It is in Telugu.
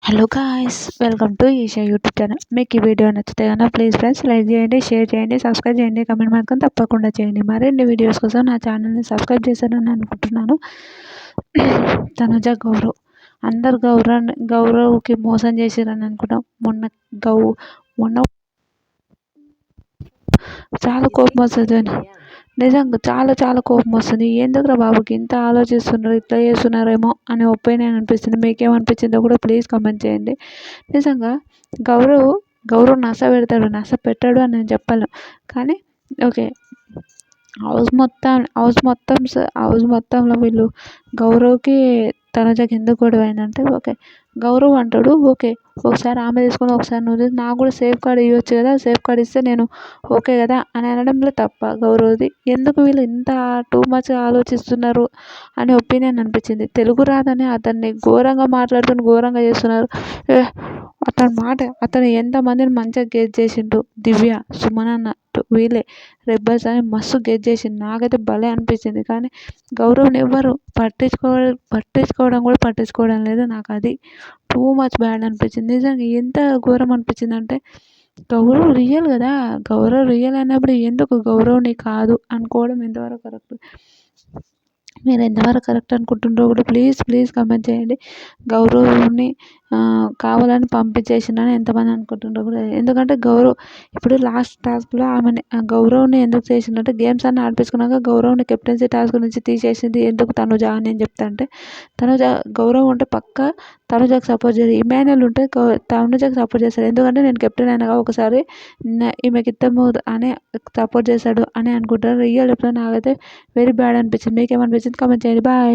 Hello guys, welcome to Isha YouTube channel. మీకు ఈ వీడియో నచ్చితే కనుక ప్లీజ్ ఫ్రెండ్స్ లైక్ చేయండి, షేర్ చేయండి, సబ్స్క్రైబ్ చేయండి, కమెంట్ మాత్రం తప్పకుండా చేయండి. మరిన్ని వీడియోస్ కోసం నా ఛానల్ని సబ్స్క్రైబ్ చేశారని అనుకుంటున్నాను. తనుజ గౌరవ్ అందరు గౌరవ్కి మోసం చేసిరని అనుకుంటాం. మొన్న చాలా కోపం వస్తుంది. నిజంగా చాలా చాలా కోపం వస్తుంది. ఎందుకురా బాబుకి ఇంత ఆలోచిస్తున్నారు, ఇట్లా చేస్తున్నారేమో అనే ఒపీనియన్ అనిపిస్తుంది. మీకేమనిపించిందో కూడా ప్లీజ్ కమెంట్ చేయండి. నిజంగా గౌరవ్ నస పెడతాడు, నస పెట్టాడు అని నేను చెప్పాను. కానీ ఓకే, హౌస్ మొత్తంలో వీళ్ళు గౌరవ్కి తనుజకి ఎందుకు గొడవ అయిందంటే, ఓకే గౌరవ్ అంటాడు, ఓకే ఒకసారి ఆమె తీసుకొని ఒకసారి నువ్వు నాకు కూడా సేఫ్ కార్డ్ ఇవ్వచ్చు కదా, సేఫ్ కార్డ్ ఇస్తే నేను ఓకే కదా అని అనడంలో తప్ప గౌరవ్ది. ఎందుకు వీళ్ళు ఇంత టూ మచ్గా ఆలోచిస్తున్నారు అనే ఒపీనియన్ అనిపించింది. తెలుగు రాదని అతన్ని ఘోరంగా ఘోరంగా చేస్తున్నారు. అతను ఎంతమందిని మంచిగా గెస్ చేసిండు. దివ్య, సుమన్ అన్నట్టు వీళ్ళే రెబ్బర్స్ అని మస్తు గెస్ చేసిండు. నాకైతే భలే అనిపించింది. కానీ గౌరవ్ని ఎవ్వరు పట్టించుకోవడం లేదు. నాకు అది టూ మచ్ బ్యాడ్ అనిపించింది. నిజంగా ఎంత ఘోరం అనిపించింది అంటే, గౌరవ్ రియల్ కదా, గౌరవ్ రియల్ అయినప్పుడు ఎందుకు గౌరవ్ని కాదు అనుకోవడం ఎంతవరకు కరెక్ట్? మీరు ఎంతవరకు కరెక్ట్ అనుకుంటుండ్రో కూడా ప్లీజ్ కమెంట్ చేయండి. గౌరవ్ని కావాలని పంపించేసిందని ఎంతమంది అనుకుంటుండ్రో కూడా. ఎందుకంటే గౌరవ్ ఇప్పుడు లాస్ట్ టాస్క్లో ఆమెని గౌరవ్ని ఎందుకు చేసిందంటే, గేమ్స్ అన్నీ ఆడిపించుకున్నాక గౌరవ్ని కెప్టెన్సీ టాస్క్ నుంచి తీసేసింది ఎందుకు తనుజ అని నేను చెప్తా అంటే, గౌరవ్ ఉంటే పక్క తనుజకు సపోర్ట్ చేయాలి. ఇమాన్యుల్ ఉంటే తనుజకు సపోర్ట్ చేస్తాడు. ఎందుకంటే నేను కెప్టెన్ అయినా ఒకసారి ఈమెకి ఇద్దాము అని సపోర్ట్ చేశాడు అని అనుకుంటారు. రియల్ ఎప్పుడు నాకైతే వెరీ బ్యాడ్ అనిపించింది. మీకేమనిపించింది కమెంట్ చేయండి. బాయ్.